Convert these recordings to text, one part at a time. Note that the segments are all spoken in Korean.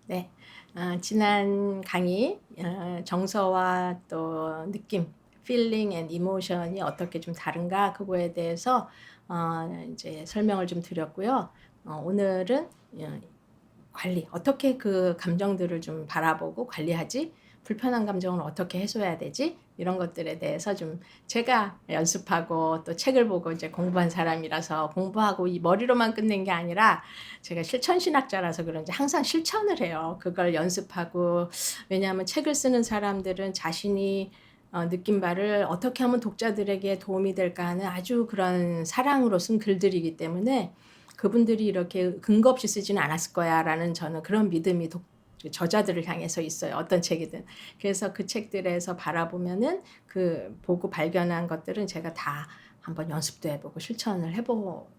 네. 지난 강의 정서와 또 느낌, feeling and emotion이 어떻게 좀 다른가 그거에 대해서 이제 설명을 좀 드렸고요. 오늘은 관리, 어떻게 그 감정들을 좀 바라보고 관리하지? 불편한 감정은 어떻게 해소해야 되지? 이런 것들에 대해서 좀 제가 연습하고 또 책을 보고 이제 공부한 사람이라서 공부하고 이 머리로만 끝낸 게 아니라 제가 실천신학자라서 그런지 항상 실천을 해요. 그걸 연습하고, 왜냐하면 책을 쓰는 사람들은 자신이 느낀 바를 어떻게 하면 독자들에게 도움이 될까 하는 아주 그런 사랑으로 쓴 글들이기 때문에 그분들이 이렇게 근거 없이 쓰지는 않았을 거야라는 저는 그런 믿음이 저자들을 향해서 있어요. 어떤 책이든. 그래서 그 책들에서 바라보면은 그 보고 발견한 것들은 제가 다 한번 연습도 해보고 실천을 해보고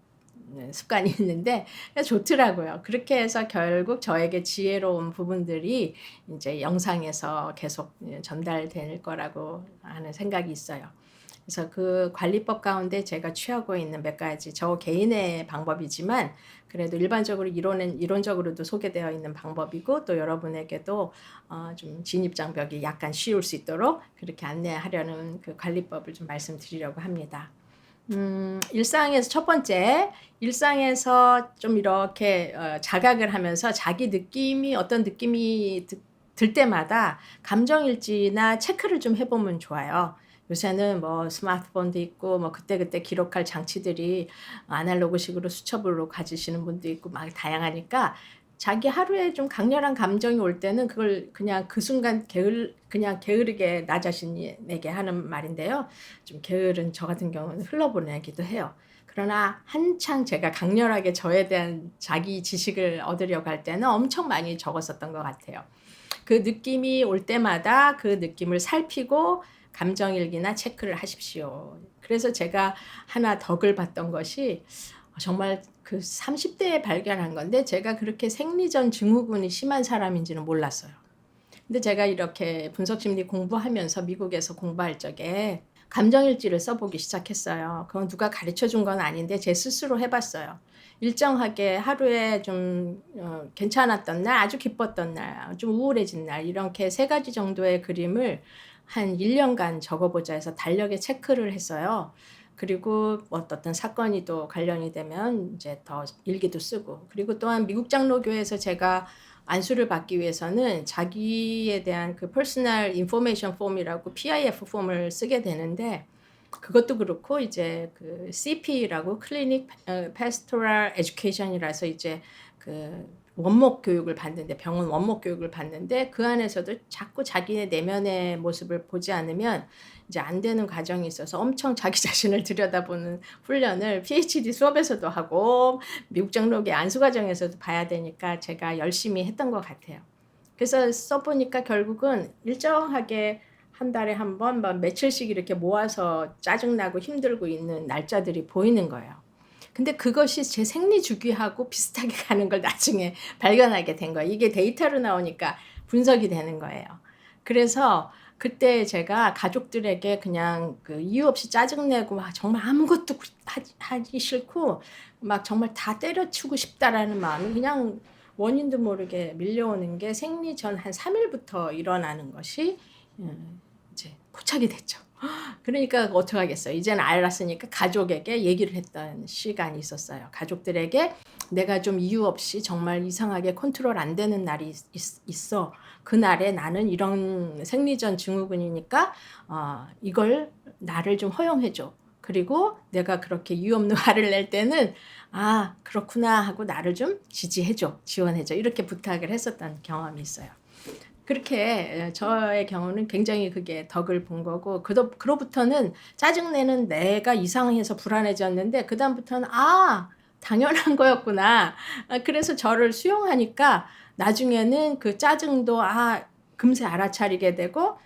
습관이 있는데 좋더라고요. 그렇게 해서 결국 저에게 지혜로운 부분들이 이제 영상에서 계속 전달될 거라고 하는 생각이 있어요. 그래서 그 관리법 가운데 제가 취하고 있는 몇 가지 저 개인의 방법이지만 그래도 일반적으로 이론적으로도 소개되어 있는 방법이고 또 여러분에게도 좀 진입장벽이 약간 쉬울 수 있도록 그렇게 안내하려는 그 관리법을 좀 말씀드리려고 합니다. 일상에서 첫 번째, 일상에서 좀 이렇게 자각을 하면서 자기 느낌이 어떤 느낌이 들 때마다 감정일지나 체크를 좀 해보면 좋아요. 요새는 뭐 스마트폰도 있고 뭐 그때그때 기록할 장치들이 아날로그식으로 수첩으로 가지시는 분도 있고 막 다양하니까 자기 하루에 좀 강렬한 감정이 올 때는 그걸 그냥 그 순간 그냥 게으르게 나 자신에게 하는 말인데요. 좀 게으른 저 같은 경우는 흘러보내기도 해요. 그러나 한창 제가 강렬하게 저에 대한 자기 지식을 얻으려고 할 때는 엄청 많이 적었었던 것 같아요. 그 느낌이 올 때마다 그 느낌을 살피고 감정일기나 체크를 하십시오. 그래서 제가 하나 덕을 봤던 것이 정말 그 30대에 발견한 건데 제가 그렇게 생리전 증후군이 심한 사람인지는 몰랐어요. 근데 제가 이렇게 분석심리 공부하면서 미국에서 공부할 적에 감정일지를 써보기 시작했어요. 그건 누가 가르쳐 준 건 아닌데 제 스스로 해봤어요. 일정하게 하루에 좀 괜찮았던 날, 아주 기뻤던 날, 좀 우울해진 날 이렇게 3가지 정도의 그림을 한 1년간 적어보자 해서 달력에 체크를 했어요. 그리고 어떤 사건이 또 관련이 되면 이제 더 일기도 쓰고, 그리고 또한 미국 장로교회에서 제가 안수를 받기 위해서는 자기에 대한 그 퍼스널 인포메이션 폼이라고 PIF 폼을 쓰게 되는데 그것도 그렇고 이제 그 CP라고 클리닉 패스토럴 에듀케이션이라서 이제 그 원목 교육을 받는데 병원 원목 교육을 받는데 그 안에서도 자꾸 자기의 내면의 모습을 보지 않으면 이제 안 되는 과정이 있어서 엄청 자기 자신을 들여다보는 훈련을 PhD 수업에서도 하고 미국 장로교 안수 과정에서도 봐야 되니까 제가 열심히 했던 것 같아요. 그래서 써보니까 결국은 일정하게 한 달에 한 번, 며칠씩 이렇게 모아서 짜증나고 힘들고 있는 날짜들이 보이는 거예요. 근데 그것이 제 생리 주기하고 비슷하게 가는 걸 나중에 발견하게 된 거예요. 이게 데이터로 나오니까 분석이 되는 거예요. 그래서 그때 제가 가족들에게 그냥 그 이유 없이 짜증내고 막 정말 아무것도 하기 싫고 막 정말 다 때려치우고 싶다라는 마음이 그냥 원인도 모르게 밀려오는 게 생리 전 한 3일부터 일어나는 것이 이제 포착이 됐죠. 그러니까 어떡하겠어요. 이제는 알았으니까 가족에게 얘기를 했던 시간이 있었어요. 가족들에게 내가 좀 이유 없이 정말 이상하게 컨트롤 안 되는 날이 있어. 그날에 나는 이런 생리전 증후군이니까 이걸 나를 좀 허용해줘. 그리고 내가 그렇게 이유 없는 화를 낼 때는 그렇구나 하고 나를 좀 지지해줘. 지원해줘. 이렇게 부탁을 했었던 경험이 있어요. 그렇게 저의 경우는 굉장히 그게 덕을 본 거고 그로부터는 짜증내는 내가 이상해서 불안해졌는데 그다음부터는 당연한 거였구나. 그래서 저를 수용하니까 나중에는 그 짜증도 금세 알아차리게 되고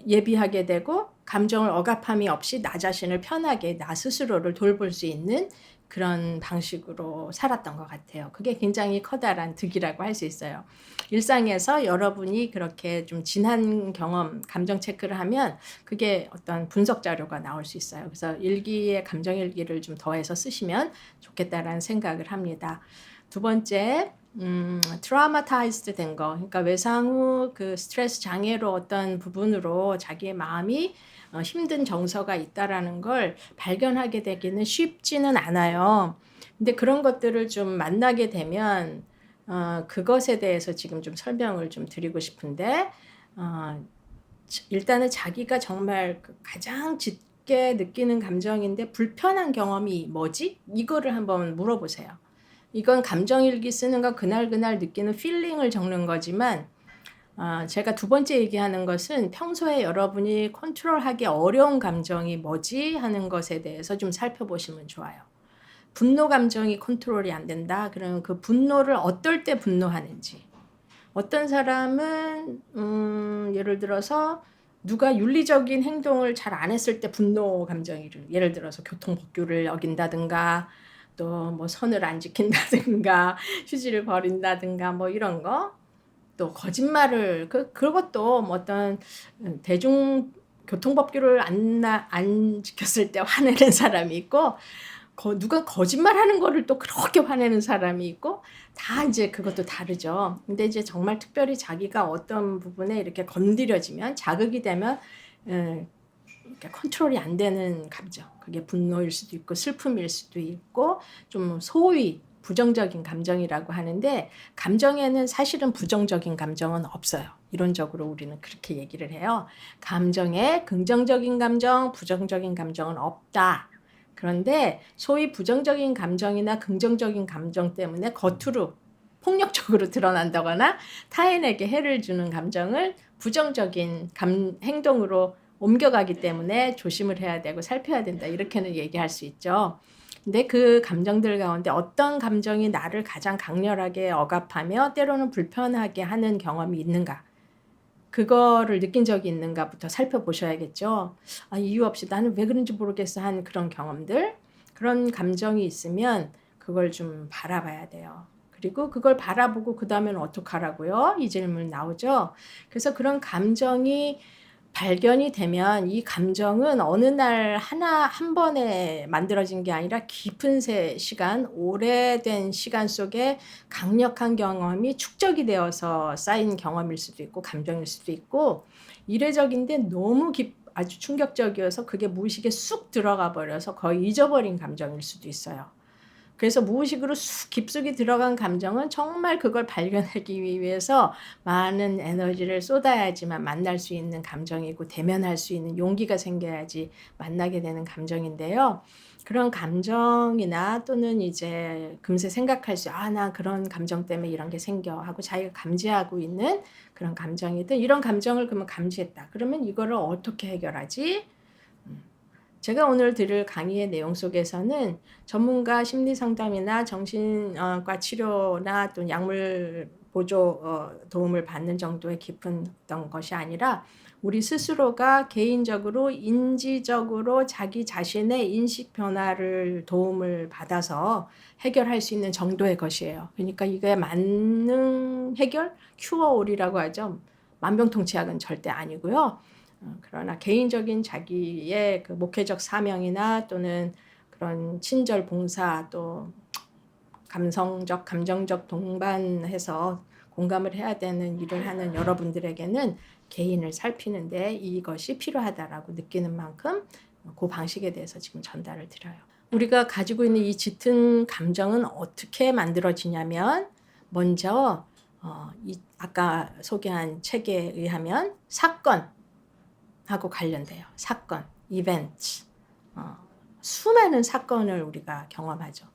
예비하게 되고 감정을 억압함이 없이 나 자신을 편하게 나 스스로를 돌볼 수 있는 그런 방식으로 살았던 것 같아요. 그게 굉장히 커다란 득이라고 할 수 있어요. 일상에서 여러분이 그렇게 좀 진한 경험, 감정 체크를 하면 그게 어떤 분석 자료가 나올 수 있어요. 그래서 일기에 감정 일기를 좀 더해서 쓰시면 좋겠다라는 생각을 합니다. 두 번째, 트라우마타이즈드 된 거, 그러니까 외상 후 그 스트레스 장애로 어떤 부분으로 자기의 마음이 힘든 정서가 있다라는 걸 발견하게 되기는 쉽지는 않아요. 근데 그런 것들을 좀 만나게 되면 그것에 대해서 지금 좀 설명을 좀 드리고 싶은데, 어, 일단은 자기가 정말 그 가장 짙게 느끼는 감정인데 불편한 경험이 뭐지? 이거를 한번 물어보세요. 이건 감정일기 쓰는 거 그날그날 느끼는 필링을 적는 거지만, 제가 두 번째 얘기하는 것은 평소에 여러분이 컨트롤하기 어려운 감정이 뭐지 하는 것에 대해서 좀 살펴보시면 좋아요. 분노 감정이 컨트롤이 안 된다. 그러면 그 분노를 어떨 때 분노하는지. 어떤 사람은 예를 들어서 누가 윤리적인 행동을 잘 안 했을 때 분노 감정이, 예를 들어서 교통법규를 어긴다든가 또 뭐 선을 안 지킨다든가 휴지를 버린다든가 뭐 이런 거, 또 거짓말을 그것도 뭐 어떤 대중 교통법규를 안 지켰을 때 화내는 사람이 있고, 누가 거짓말하는 거를 또 그렇게 화내는 사람이 있고, 다 이제 그것도 다르죠. 근데 이제 정말 특별히 자기가 어떤 부분에 이렇게 건드려지면, 자극이 되면 이렇게 컨트롤이 안 되는 감정, 그게 분노일 수도 있고 슬픔일 수도 있고 좀 소위 부정적인 감정이라고 하는데, 감정에는 사실은 부정적인 감정은 없어요. 이론적으로 우리는 그렇게 얘기를 해요. 감정에 긍정적인 감정, 부정적인 감정은 없다. 그런데 소위 부정적인 감정이나 긍정적인 감정 때문에 겉으로 폭력적으로 드러난다거나 타인에게 해를 주는 감정을 부정적인 행동으로 옮겨가기 때문에 조심을 해야 되고 살펴야 된다. 이렇게는 얘기할 수 있죠. 근데 그 감정들 가운데 어떤 감정이 나를 가장 강렬하게 억압하며 때로는 불편하게 하는 경험이 있는가? 그거를 느낀 적이 있는가부터 살펴보셔야겠죠. 이유 없이 나는 왜 그런지 모르겠어 한 그런 경험들, 그런 감정이 있으면 그걸 좀 바라봐야 돼요. 그리고 그걸 바라보고 그 다음에는 어떡하라고요? 이 질문 나오죠. 그래서 그런 감정이 발견이 되면 이 감정은 어느 날 한 번에 만들어진 게 아니라 깊은 시간, 오래된 시간 속에 강력한 경험이 축적이 되어서 쌓인 경험일 수도 있고 감정일 수도 있고, 이례적인데 너무 아주 충격적이어서 그게 무의식에 쑥 들어가 버려서 거의 잊어버린 감정일 수도 있어요. 그래서 무의식으로 쑥 깊숙이 들어간 감정은 정말 그걸 발견하기 위해서 많은 에너지를 쏟아야지만 만날 수 있는 감정이고, 대면할 수 있는 용기가 생겨야지 만나게 되는 감정인데요. 그런 감정이나 또는 이제 금세 생각할 수, 나 그런 감정 때문에 이런 게 생겨 하고 자기가 감지하고 있는 그런 감정이든, 이런 감정을 그러면 감지했다. 그러면 이거를 어떻게 해결하지? 제가 오늘 들을 강의의 내용 속에서는 전문가 심리 상담이나 정신과 치료나 또 약물 보조 도움을 받는 정도의 깊은 어떤 것이 아니라, 우리 스스로가 개인적으로 인지적으로 자기 자신의 인식 변화를 도움을 받아서 해결할 수 있는 정도의 것이에요. 그러니까 이게 만능 해결, 큐어올이라고 하죠. 만병통치약은 절대 아니고요. 그러나 개인적인 자기의 그 목회적 사명이나 또는 그런 친절 봉사, 또 감성적, 감정적 동반해서 공감을 해야 되는 일을 하는 여러분들에게는 개인을 살피는데 이것이 필요하다라고 느끼는 만큼 그 방식에 대해서 지금 전달을 드려요. 우리가 가지고 있는 이 짙은 감정은 어떻게 만들어지냐면, 먼저 아까 소개한 책에 의하면 사건하고 관련돼요. 사건, 이벤트. 수많은 사건을 우리가 경험하죠.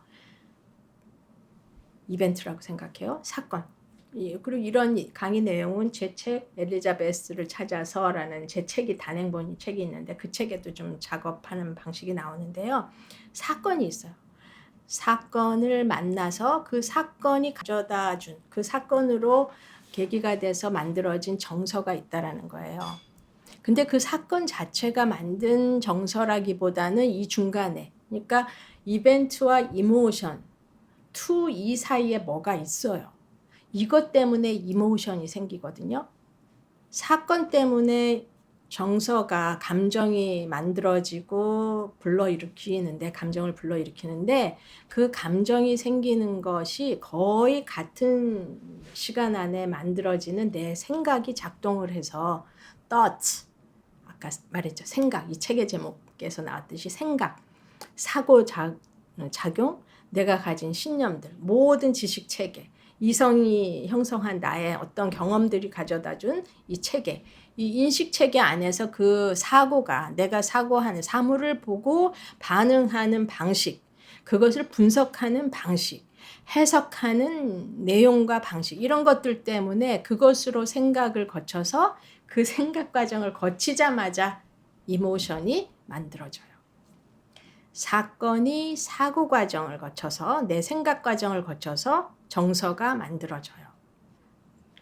이벤트라고 생각해요. 사건. 그리고 이런 강의 내용은 제 책 엘리자베스를 찾아서라는 제 책이 단행본 책이 있는데, 그 책에도 좀 작업하는 방식이 나오는데요. 사건이 있어요. 사건을 만나서 그 사건이 가져다 준, 그 사건으로 계기가 돼서 만들어진 정서가 있다라는 거예요. 근데 그 사건 자체가 만든 정서라기보다는 이 중간에, 그러니까 이벤트와 이모션, 이 사이에 뭐가 있어요. 이것 때문에 이모션이 생기거든요. 사건 때문에 정서가 감정이 만들어지고 불러일으키는데 감정을 불러일으키는데 그 감정이 생기는 것이 거의 같은 시간 안에 만들어지는 내 생각이 작동을 해서 thoughts 아까 말했죠. 생각 이 책의 제목에서 나왔듯이 생각 사고 작용 내가 가진 신념들 모든 지식 체계 이성이 형성한 나의 어떤 경험들이 가져다준 이 체계 이 인식 체계 안에서 그 사고가 내가 사고하는 사물을 보고 반응하는 방식 그것을 분석하는 방식 해석하는 내용과 방식 이런 것들 때문에 그것으로 생각을 거쳐서 그 생각 과정을 거치자마자 이모션이 만들어져요. 사건이 사고 과정을 거쳐서 내 생각 과정을 거쳐서 정서가 만들어져요.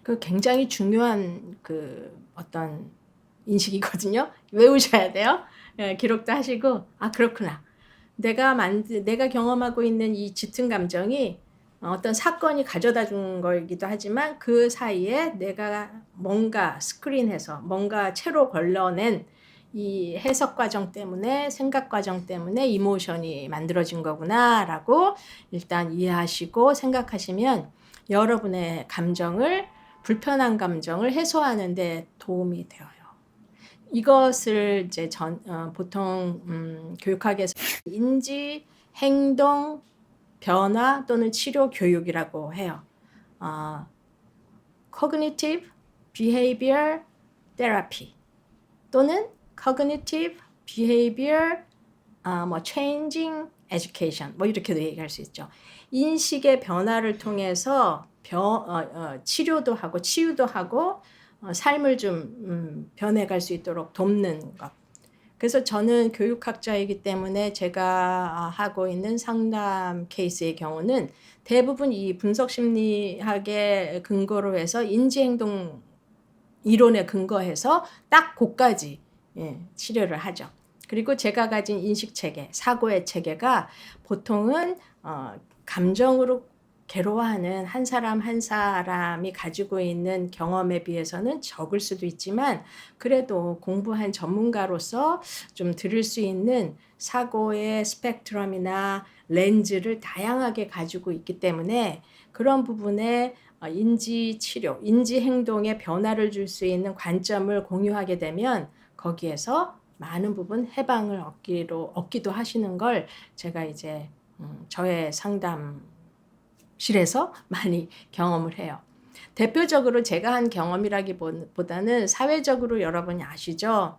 그 굉장히 중요한 그 어떤 인식이거든요. 외우셔야 돼요. 기록도 하시고 아 그렇구나. 내가 경험하고 있는 이 짙은 감정이 어떤 사건이 가져다 준 거이기도 하지만 그 사이에 내가 뭔가 스크린해서 뭔가 채로 걸러낸 이 해석 과정 때문에 생각 과정 때문에 이모션이 만들어진 거구나라고 일단 이해하시고 생각하시면 여러분의 감정을 불편한 감정을 해소하는 데 도움이 되어요. 이것을 이제 보통 교육학에서 인지, 행동, 변화 또는 치료 교육이라고 해요. Cognitive Behavior Therapy 또는 Cognitive Behavior Changing Education 뭐 이렇게도 얘기할 수 있죠. 인식의 변화를 통해서 치료도 하고 치유도 하고 삶을 좀 변해갈 수 있도록 돕는 것. 그래서 저는 교육학자이기 때문에 제가 하고 있는 상담 케이스의 경우는 대부분 이 분석심리학의 근거로 해서 인지행동 이론에 근거해서 딱 그까지 치료를 하죠. 그리고 제가 가진 인식체계, 사고의 체계가 보통은 감정으로 괴로워하는 한 사람이 가지고 있는 경험에 비해서는 적을 수도 있지만 그래도 공부한 전문가로서 좀 들을 수 있는 사고의 스펙트럼이나 렌즈를 다양하게 가지고 있기 때문에 그런 부분에 인지 치료, 인지 행동에 변화를 줄 수 있는 관점을 공유하게 되면 거기에서 많은 부분 해방을 얻기도 하시는 걸 제가 이제 저의 상담실에서 많이 경험을 해요. 대표적으로 제가 한 경험이라기보다는 사회적으로 여러분이 아시죠?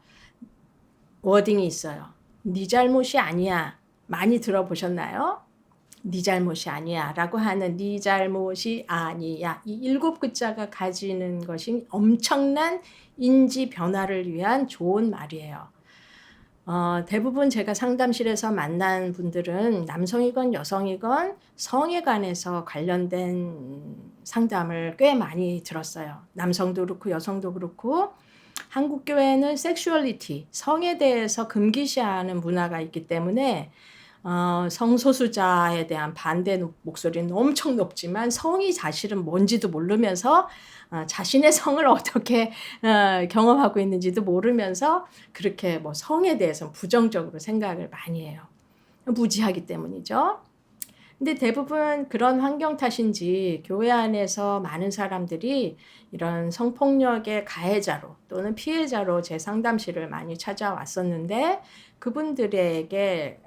워딩이 있어요. 네 잘못이 아니야. 많이 들어보셨나요? 네 잘못이 아니야 라고 하는 네 잘못이 아니야 이 7글자가 가지는 것이 엄청난 인지 변화를 위한 좋은 말이에요. 대부분 제가 상담실에서 만난 분들은 남성이건 여성이건 성에 관해서 관련된 상담을 꽤 많이 들었어요. 남성도 그렇고 여성도 그렇고 한국 교회는 섹슈얼리티, 성에 대해서 금기시하는 문화가 있기 때문에 성소수자에 대한 반대 목소리는 엄청 높지만 성이 사실은 뭔지도 모르면서 자신의 성을 어떻게 경험하고 있는지도 모르면서 그렇게 뭐 성에 대해서 부정적으로 생각을 많이 해요. 무지하기 때문이죠. 근데 대부분 그런 환경 탓인지 교회 안에서 많은 사람들이 이런 성폭력의 가해자로 또는 피해자로 제 상담실을 많이 찾아왔었는데 그분들에게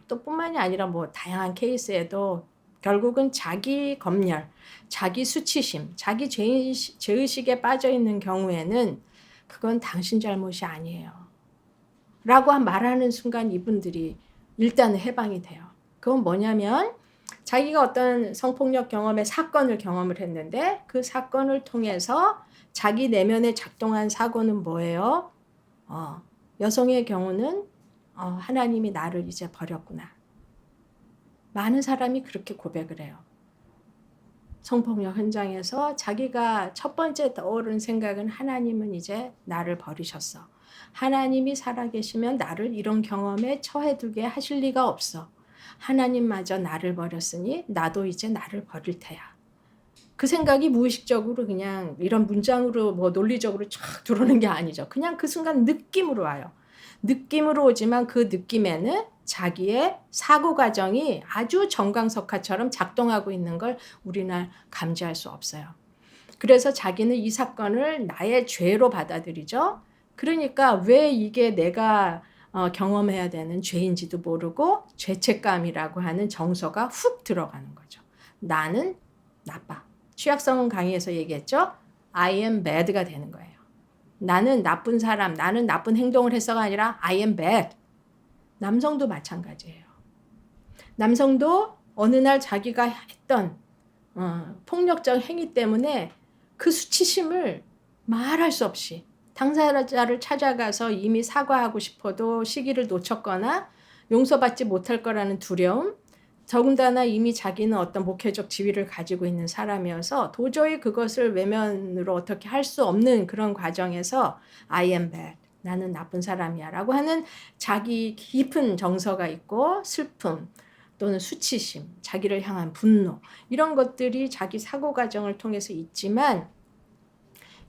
또 뿐만이 아니라 뭐 다양한 케이스에도 결국은 자기 검열, 자기 수치심, 자기 죄의식에 빠져 있는 경우에는 그건 당신 잘못이 아니에요. 라고 말하는 순간 이분들이 일단은 해방이 돼요. 그건 뭐냐면 자기가 어떤 성폭력 경험의 사건을 경험을 했는데 그 사건을 통해서 자기 내면에 작동한 사고는 뭐예요? 여성의 경우는 하나님이 나를 이제 버렸구나. 많은 사람이 그렇게 고백을 해요. 성폭력 현장에서 자기가 첫 번째 떠오른 생각은 하나님은 이제 나를 버리셨어. 하나님이 살아계시면 나를 이런 경험에 처해두게 하실 리가 없어. 하나님마저 나를 버렸으니 나도 이제 나를 버릴 테야. 그 생각이 무의식적으로 그냥 이런 문장으로 뭐 논리적으로 쫙 들어오는 게 아니죠. 그냥 그 순간 느낌으로 와요. 느낌으로 오지만 그 느낌에는 자기의 사고 과정이 아주 정광석화처럼 작동하고 있는 걸 우리는 감지할 수 없어요. 그래서 자기는 이 사건을 나의 죄로 받아들이죠. 그러니까 왜 이게 내가 경험해야 되는 죄인지도 모르고 죄책감이라고 하는 정서가 훅 들어가는 거죠. 나는 나빠. 취약성은 강의에서 얘기했죠. I am bad가 되는 거예요. 나는 나쁜 사람, 나는 나쁜 행동을 해서가 아니라 I am bad. 남성도 마찬가지예요. 남성도 어느 날 자기가 했던 폭력적 행위 때문에 그 수치심을 말할 수 없이 당사자를 찾아가서 이미 사과하고 싶어도 시기를 놓쳤거나 용서받지 못할 거라는 두려움, 더군다나 이미 자기는 어떤 목회적 지위를 가지고 있는 사람이어서 도저히 그것을 외면으로 어떻게 할 수 없는 그런 과정에서 I am bad, 나는 나쁜 사람이야 라고 하는 자기 깊은 정서가 있고 슬픔 또는 수치심, 자기를 향한 분노 이런 것들이 자기 사고 과정을 통해서 있지만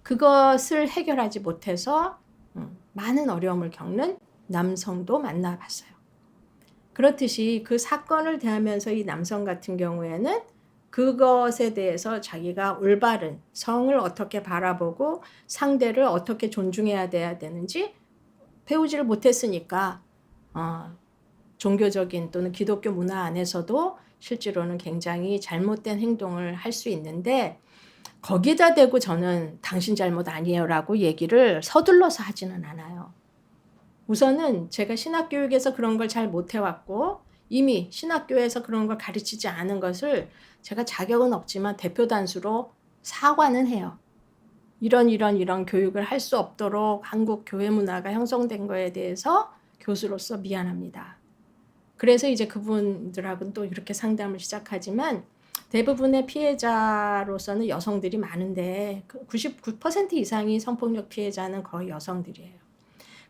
그것을 해결하지 못해서 많은 어려움을 겪는 남성도 만나봤어요. 그렇듯이 그 사건을 대하면서 이 남성 같은 경우에는 그것에 대해서 자기가 올바른 성을 어떻게 바라보고 상대를 어떻게 존중해야 되는지 배우지를 못했으니까 종교적인 또는 기독교 문화 안에서도 실제로는 굉장히 잘못된 행동을 할 수 있는데 거기다 대고 저는 당신 잘못 아니에요 라고 얘기를 서둘러서 하지는 않아요. 우선은 제가 신학교육에서 그런 걸 잘 못해왔고 이미 신학교에서 그런 걸 가르치지 않은 것을 제가 자격은 없지만 대표 단수로 사과는 해요. 이런 교육을 할 수 없도록 한국 교회 문화가 형성된 거에 대해서 교수로서 미안합니다. 그래서 이제 그분들하고는 또 이렇게 상담을 시작하지만 대부분의 피해자로서는 여성들이 많은데 99% 이상이 성폭력 피해자는 거의 여성들이에요.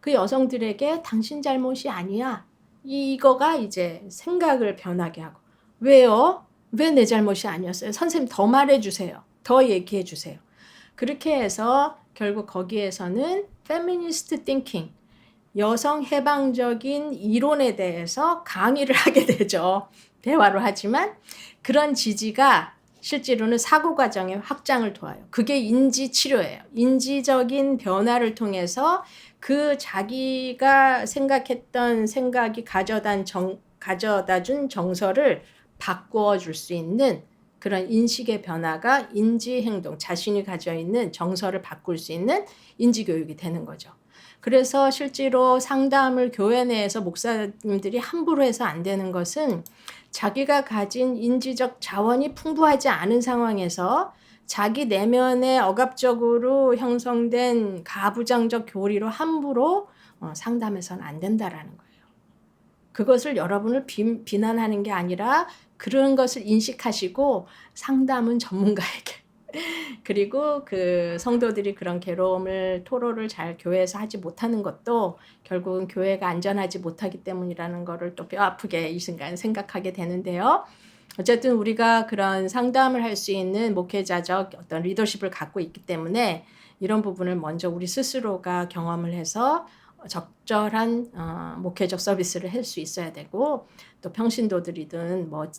그 여성들에게 당신 잘못이 아니야. 이거가 이제 생각을 변하게 하고 왜요? 왜 내 잘못이 아니었어요? 선생님 더 말해주세요. 더 얘기해주세요. 그렇게 해서 결국 거기에서는 feminist thinking, 여성 해방적인 이론에 대해서 강의를 하게 되죠. 대화로 하지만 그런 지지가 실제로는 사고 과정의 확장을 도와요. 그게 인지 치료예요. 인지적인 변화를 통해서 그 자기가 생각했던 생각이 가져다 준 정서를 바꾸어 줄 수 있는 그런 인식의 변화가 인지 행동, 자신이 가져 있는 정서를 바꿀 수 있는 인지 교육이 되는 거죠. 그래서 실제로 상담을 교회 내에서 목사님들이 함부로 해서 안 되는 것은 자기가 가진 인지적 자원이 풍부하지 않은 상황에서 자기 내면에 억압적으로 형성된 가부장적 교리로 함부로 상담해서는 안 된다라는 거예요. 그것을 여러분을 비난하는 게 아니라 그런 것을 인식하시고 상담은 전문가에게 그리고 그 성도들이 그런 괴로움을 토로를 잘 교회에서 하지 못하는 것도 결국은 교회가 안전하지 못하기 때문이라는 거를 또 뼈 아프게 이 순간 생각하게 되는데요. 어쨌든 우리가 그런 상담을 할 수 있는 목회자적 어떤 리더십을 갖고 있기 때문에 이런 부분을 먼저 우리 스스로가 경험을 해서 적절한 목회적 서비스를 할 수 있어야 되고 또 평신도들이든 뭐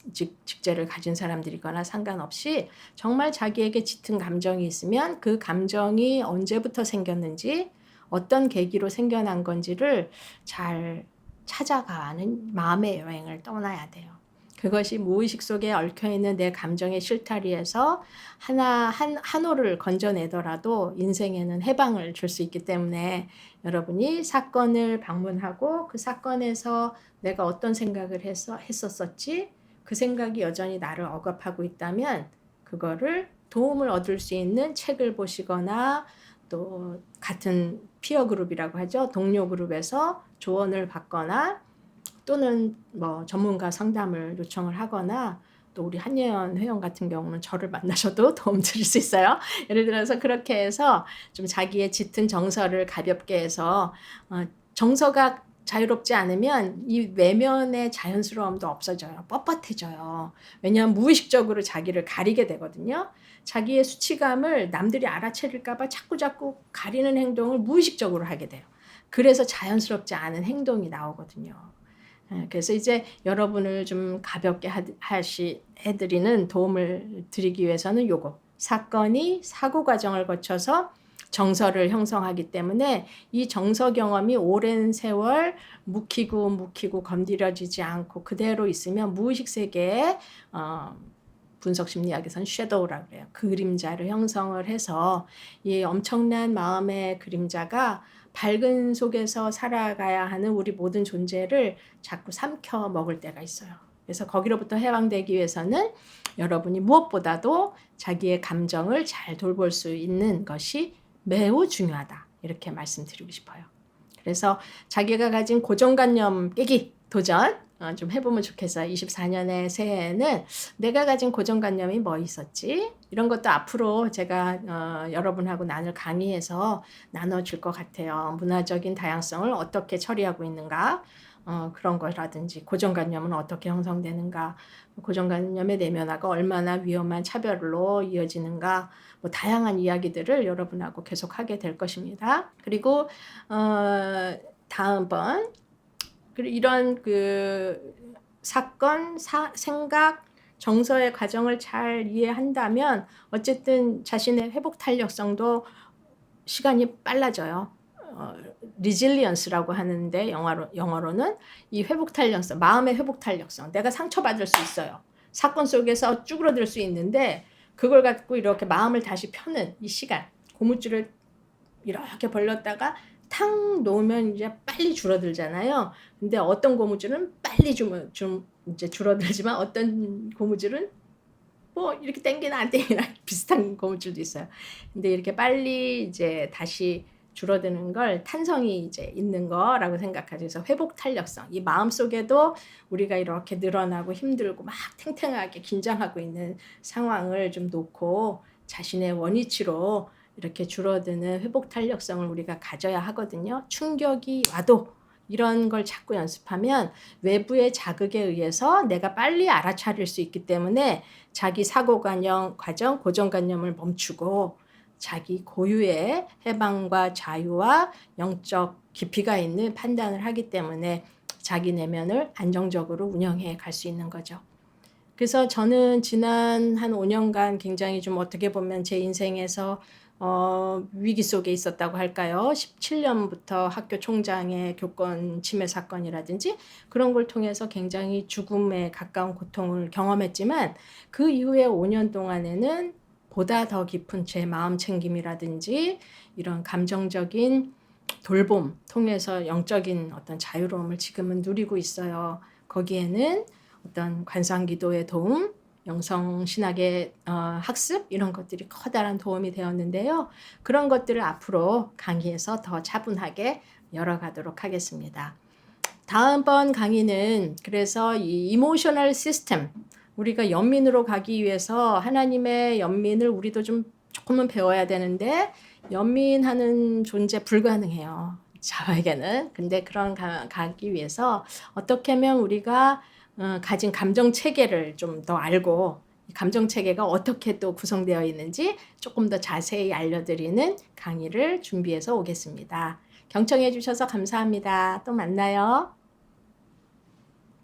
직제를 가진 사람들이거나 상관없이 정말 자기에게 짙은 감정이 있으면 그 감정이 언제부터 생겼는지 어떤 계기로 생겨난 건지를 잘 찾아가는 마음의 여행을 떠나야 돼요. 그것이 무의식 속에 얽혀있는 내 감정의 실타리에서 한 호를 건져내더라도 인생에는 해방을 줄 수 있기 때문에 여러분이 사건을 방문하고 그 사건에서 내가 어떤 생각을 했었었지? 그 생각이 여전히 나를 억압하고 있다면 그거를 도움을 얻을 수 있는 책을 보시거나 또 같은 피어 그룹이라고 하죠. 동료 그룹에서 조언을 받거나 또는 뭐 전문가 상담을 요청을 하거나 또 우리 한예연 회원 같은 경우는 저를 만나셔도 도움 드릴 수 있어요. 예를 들어서 그렇게 해서 좀 자기의 짙은 정서를 가볍게 해서 정서가 자유롭지 않으면 이 외면의 자연스러움도 없어져요. 뻣뻣해져요. 왜냐하면 무의식적으로 자기를 가리게 되거든요. 자기의 수치감을 남들이 알아채릴까 봐 자꾸자꾸 가리는 행동을 무의식적으로 하게 돼요. 그래서 자연스럽지 않은 행동이 나오거든요. 그래서 이제 여러분을 좀 가볍게 해드리는 도움을 드리기 위해서는 요거, 사건이 사고 과정을 거쳐서 정서를 형성하기 때문에 이 정서 경험이 오랜 세월 묵히고 건드려지지 않고 그대로 있으면 무의식 세계에 분석 심리학에서는 섀도우라고 그래요. 그림자를 형성을 해서 이 엄청난 마음의 그림자가 밝은 속에서 살아가야 하는 우리 모든 존재를 자꾸 삼켜 먹을 때가 있어요. 그래서 거기로부터 해방되기 위해서는 여러분이 무엇보다도 자기의 감정을 잘 돌볼 수 있는 것이 매우 중요하다. 이렇게 말씀드리고 싶어요. 그래서 자기가 가진 고정관념 깨기 도전 좀 해보면 좋겠어요. 24년의 새해에는 내가 가진 고정관념이 뭐 있었지? 이런 것도 앞으로 제가 여러분하고 나눌 강의에서 나눠줄 것 같아요. 문화적인 다양성을 어떻게 처리하고 있는가? 그런 거라든지 고정관념은 어떻게 형성되는가? 고정관념의 내면화가 얼마나 위험한 차별로 이어지는가? 뭐 다양한 이야기들을 여러분하고 계속 하게 될 것입니다. 그리고 다음번 이런 그 사건, 생각, 정서의 과정을 잘 이해한다면 어쨌든 자신의 회복 탄력성도 시간이 빨라져요. 리질리언스라고 하는데 영어로는 이 회복 탄력성, 마음의 회복 탄력성. 내가 상처받을 수 있어요. 사건 속에서 쭈그러들 수 있는데 그걸 갖고 이렇게 마음을 다시 펴는 이 시간, 고무줄을 이렇게 벌렸다가 탕 놓으면 이제 빨리 줄어들잖아요. 근데 어떤 고무줄은 빨리 좀 이제 줄어들지만 어떤 고무줄은 뭐 이렇게 당기나 안 당기나 비슷한 고무줄도 있어요. 근데 이렇게 빨리 이제 다시 줄어드는 걸 탄성이 이제 있는 거라고 생각하죠. 그래서 회복 탄력성. 이 마음 속에도 우리가 이렇게 늘어나고 힘들고 막 탱탱하게 긴장하고 있는 상황을 좀 놓고 자신의 원위치로 이렇게 줄어드는 회복 탄력성을 우리가 가져야 하거든요. 충격이 와도 이런 걸 자꾸 연습하면 외부의 자극에 의해서 내가 빨리 알아차릴 수 있기 때문에 자기 사고관념 과정, 고정관념을 멈추고 자기 고유의 해방과 자유와 영적 깊이가 있는 판단을 하기 때문에 자기 내면을 안정적으로 운영해 갈 수 있는 거죠. 그래서 저는 지난 한 5년간 굉장히 좀 어떻게 보면 제 인생에서 위기 속에 있었다고 할까요? 17년부터 학교 총장의 교권 침해 사건이라든지 그런 걸 통해서 굉장히 죽음에 가까운 고통을 경험했지만 그 이후에 5년 동안에는 보다 더 깊은 제 마음 챙김이라든지 이런 감정적인 돌봄 통해서 영적인 어떤 자유로움을 지금은 누리고 있어요. 거기에는 어떤 관상기도의 도움, 영성신학의 학습 이런 것들이 커다란 도움이 되었는데요. 그런 것들을 앞으로 강의에서 더 차분하게 열어가도록 하겠습니다. 다음번 강의는 그래서 이 이모셔널 시스템, 우리가 연민으로 가기 위해서 하나님의 연민을 우리도 좀 조금은 배워야 되는데 연민하는 존재 불가능해요. 저에게는. 근데 그런 가기 위해서 어떻게 하면 우리가 가진 감정 체계를 좀 더 알고 감정 체계가 어떻게 또 구성되어 있는지 조금 더 자세히 알려드리는 강의를 준비해서 오겠습니다. 경청해 주셔서 감사합니다. 또 만나요.